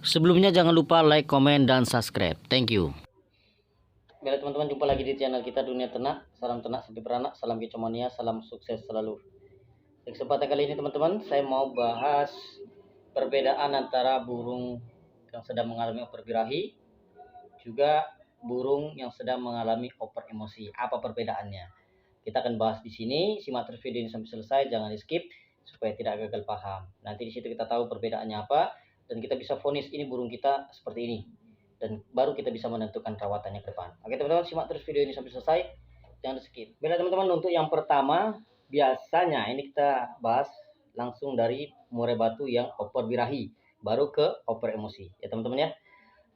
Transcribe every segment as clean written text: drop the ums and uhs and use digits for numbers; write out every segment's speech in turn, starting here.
Sebelumnya jangan lupa like, komen, dan subscribe. Thank you. Baiklah teman-teman, jumpa lagi di channel kita Dunia Ternak. Salam ternak sampai beranak, salam kicomania, salam sukses selalu. Di kesempatan kali ini teman-teman, saya mau bahas perbedaan antara burung yang sedang mengalami oper birahi juga burung yang sedang mengalami oper emosi. Apa perbedaannya? Kita akan bahas di sini. Simak terus video ini sampai selesai, jangan di skip supaya tidak gagal paham. Nanti di situ kita tahu perbedaannya apa dan kita bisa vonis ini burung kita seperti ini. Dan baru kita bisa menentukan perawatannya ke depan. Oke teman-teman, simak terus video ini sampai selesai, jangan di skip. Baiklah teman-teman, untuk yang pertama biasanya ini kita bahas langsung dari murai batu yang oper birahi, baru ke oper emosi ya teman-teman ya.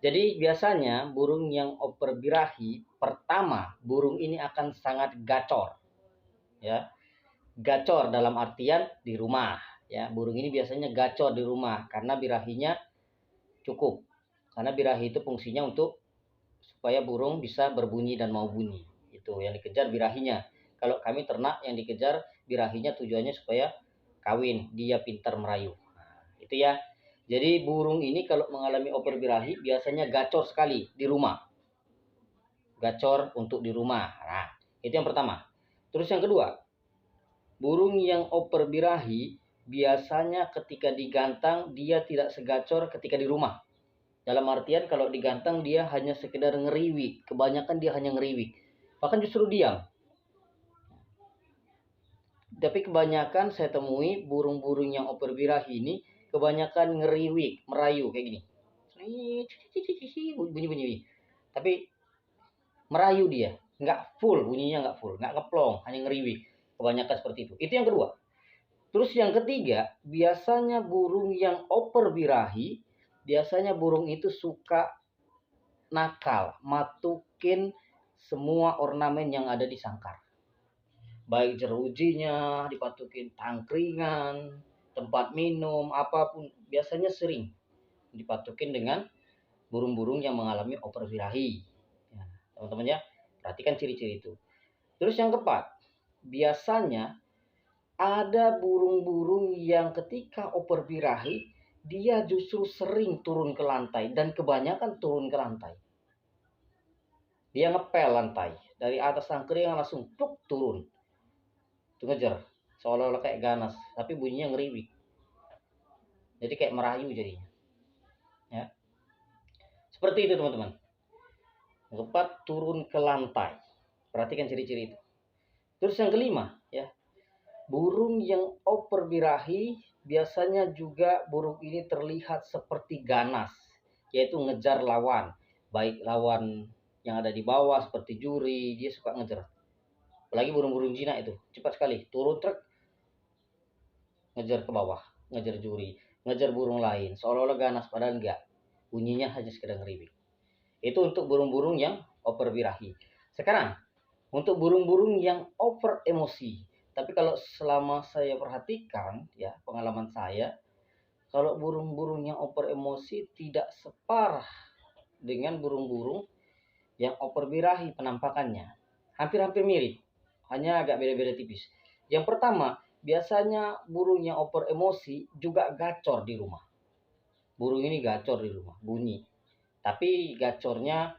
Jadi biasanya burung yang oper birahi pertama, burung ini akan sangat gacor ya. Gacor dalam artian di rumah ya. Burung ini biasanya gacor di rumah karena birahinya cukup. Karena birahi itu fungsinya untuk supaya burung bisa berbunyi dan mau bunyi. Itu yang dikejar birahinya. Kalau kami ternak yang dikejar birahinya tujuannya supaya kawin, dia pintar merayu. Nah, itu ya. Jadi burung ini kalau mengalami oper birahi biasanya gacor sekali di rumah. Gacor untuk di rumah. Nah, itu yang pertama. Terus yang kedua, burung yang oper birahi biasanya ketika digantang dia tidak segacor ketika di rumah. Dalam artian kalau digantang dia hanya sekedar ngeriwik. Kebanyakan dia hanya ngeriwik. Bahkan justru diam. Tapi kebanyakan saya temui burung-burung yang oper birahi ini kebanyakan ngeriwik, merayu kayak gini. Bunyi-bunyi. Tapi merayu dia. Nggak full, bunyinya nggak full. Nggak ngeplong, hanya ngeriwik. Kebanyakan seperti itu. Itu yang kedua. Terus yang ketiga, biasanya burung yang oper birahi, biasanya burung itu suka nakal, matukin semua ornamen yang ada di sangkar. Baik jerujinya, dipatukin tangkringan, tempat minum, apapun. Biasanya sering dipatukin dengan burung-burung yang mengalami oper birahi. Ya, teman-teman ya, perhatikan ciri-ciri itu. Terus yang keempat, biasanya ada burung-burung yang ketika oper birahi, dia justru sering turun ke lantai dan kebanyakan turun ke lantai. Dia ngepel lantai dari atas tangkringan langsung tuk turun, itu ngejar seolah-olah kayak ganas tapi bunyinya ngeriwik, jadi kayak merayu jadinya ya. Seperti itu teman-teman. Keempat, turun ke lantai, perhatikan ciri-ciri itu. Terus yang kelima ya, burung yang oper birahi biasanya juga burung ini terlihat seperti ganas, yaitu ngejar lawan, baik lawan yang ada di bawah seperti juri, dia suka ngejar. Apalagi burung-burung jinak itu cepat sekali turun truk ngejar ke bawah, ngejar juri, ngejar burung lain, seolah-olah ganas padahal enggak. Bunyinya hanya sekedar ngeriwik. Itu untuk burung-burung yang oper birahi. Sekarang untuk burung-burung yang oper emosi. Tapi kalau selama saya perhatikan ya, pengalaman saya, kalau burung-burung yang oper emosi tidak separah dengan burung-burung yang oper birahi penampakannya. Hampir-hampir mirip, hanya agak beda-beda tipis. Yang pertama, biasanya burung yang oper emosi juga gacor di rumah. Burung ini gacor di rumah, bunyi. Tapi gacornya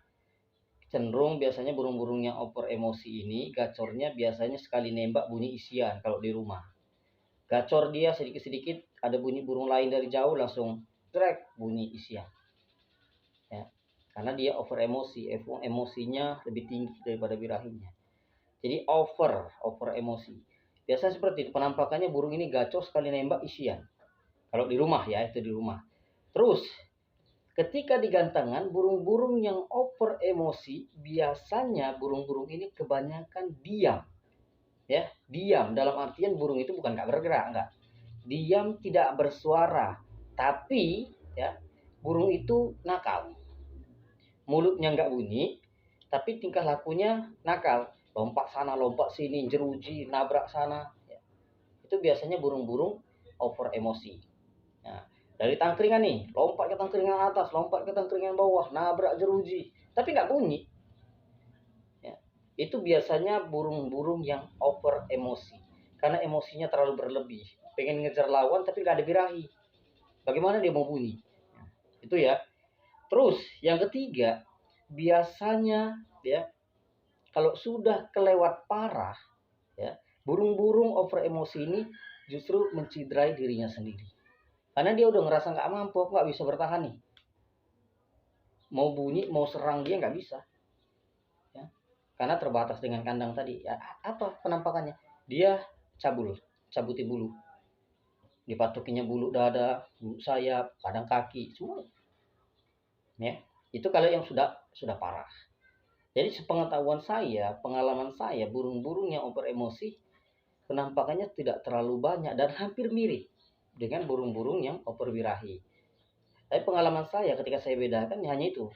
cenderung biasanya burung-burung yang oper emosi ini gacornya biasanya sekali nembak bunyi isian kalau di rumah. Gacor dia sedikit-sedikit ada bunyi burung lain dari jauh langsung trek bunyi isian. Ya. Karena dia over emosi, emosinya lebih tinggi daripada birahinya. Jadi over emosi. Biasa seperti itu penampakannya burung ini gacor sekali nembak isian. Kalau di rumah ya, itu di rumah. Terus ketika di gantangan burung-burung yang over emosi biasanya burung-burung ini kebanyakan diam. Ya, diam dalam artian burung itu bukan nggak bergerak, enggak. Diam tidak bersuara, tapi ya burung itu nakal. Mulutnya nggak bunyi, tapi tingkah lakunya nakal. Lompat sana, lompat sini, jeruji, nabrak sana. Ya. Itu biasanya burung-burung over emosi. Nah, dari tangkringan nih, lompat ke tangkringan atas, lompat ke tangkringan bawah, nabrak jeruji, tapi nggak bunyi. Ya. Itu biasanya burung-burung yang over emosi. Karena emosinya terlalu berlebih. Pengen ngejar lawan tapi nggak ada birahi. Bagaimana dia mau bunyi? Itu ya. Terus yang ketiga, biasanya ya kalau sudah kelewat parah ya, burung-burung over emosi ini justru mencidrai dirinya sendiri. Karena dia udah ngerasa nggak mampu, aku nggak bisa bertahan nih. Mau bunyi, mau serang dia nggak bisa. Ya. Karena terbatas dengan kandang tadi. Ya, apa penampakannya? Dia cabuti bulu. Dipatukinya bulu dada, bulu sayap, kadang kaki, semua. Ya, itu kalau yang sudah parah. Jadi sepengetahuan saya, pengalaman saya, burung-burung yang over emosi penampakannya tidak terlalu banyak dan hampir mirip dengan burung-burung yang over birahi. Tapi pengalaman saya ketika saya bedakan ya hanya itu.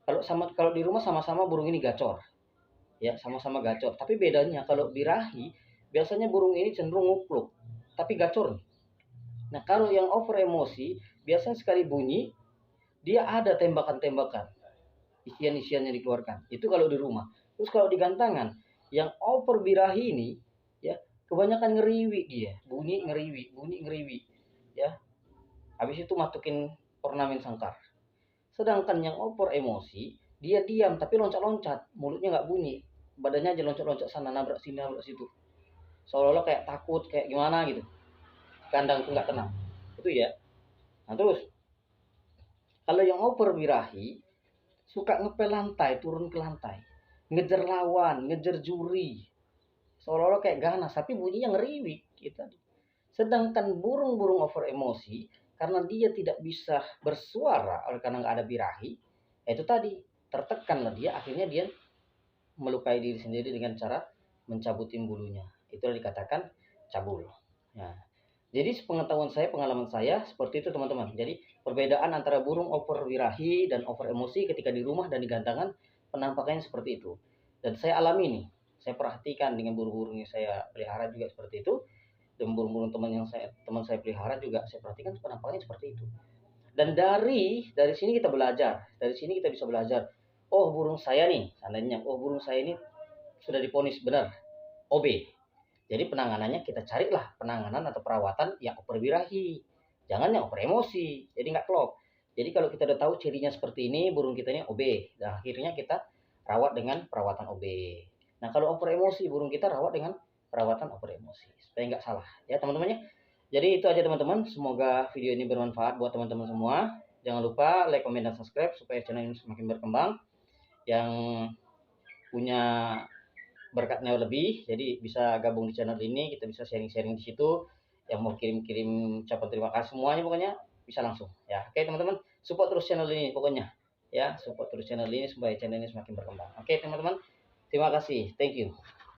Kalau di rumah sama-sama burung ini gacor, ya sama-sama gacor. Tapi bedanya kalau birahi biasanya burung ini cenderung ngupluk, tapi gacor. Nah kalau yang over emosi biasanya sekali bunyi dia ada tembakan-tembakan, isian-isian yang dikeluarkan. Itu kalau di rumah. Terus kalau di gantangan, yang over birahi ini, ya kebanyakan ngeriwi dia, bunyi ngeriwi, ya. Habis itu masukin ornamen sangkar. Sedangkan yang over emosi, dia diam tapi loncat-loncat, mulutnya nggak bunyi, badannya aja loncat-loncat sana nabrak sini nabrak situ, seolah-olah kayak takut kayak gimana gitu. Kandang tuh nggak tenang. Itu ya. Nah terus kalau yang over birahi suka ngepel lantai, turun ke lantai, ngejar lawan, ngejar juri, seolah-olah kayak ganas, tapi bunyinya ngeriwik gitu. Sedangkan burung-burung over emosi, karena dia tidak bisa bersuara oleh karena nggak ada birahi, itu tadi tertekanlah dia, akhirnya dia melukai diri sendiri dengan cara mencabutin bulunya. Itulah dikatakan cabul. Nah, jadi sepengetahuan saya, pengalaman saya seperti itu teman-teman. Jadi perbedaan antara burung over birahi dan over emosi ketika di rumah dan di gantangan penampakannya seperti itu. Dan saya alami nih, saya perhatikan dengan burung-burung yang saya pelihara juga seperti itu. Dan burung-burung teman saya pelihara juga saya perhatikan penampakannya seperti itu. Dan dari sini kita belajar, dari sini kita bisa belajar. Oh burung saya nih, seandainya, oh burung saya ini sudah diponis benar OB. Jadi penanganannya kita carilah penanganan atau perawatan yang over birahi. Jangan yang over emosi. Jadi nggak klop. Jadi kalau kita udah tahu cirinya seperti ini, burung kita ini OB. Nah, akhirnya kita rawat dengan perawatan OB. Nah, kalau over emosi, burung kita rawat dengan perawatan over emosi. Supaya nggak salah. Ya, teman-teman ya. Jadi itu aja teman-teman. Semoga video ini bermanfaat buat teman-teman semua. Jangan lupa like, comment, dan subscribe supaya channel ini semakin berkembang. Yang punya berkatnya lebih, jadi bisa gabung di channel ini, kita bisa sharing-sharing di situ. Yang mau kirim-kirim ucapan terima kasih semuanya pokoknya bisa langsung ya. Oke teman-teman, support terus channel ini pokoknya ya, support terus channel ini supaya channel ini semakin berkembang. Oke teman-teman, terima kasih, thank you.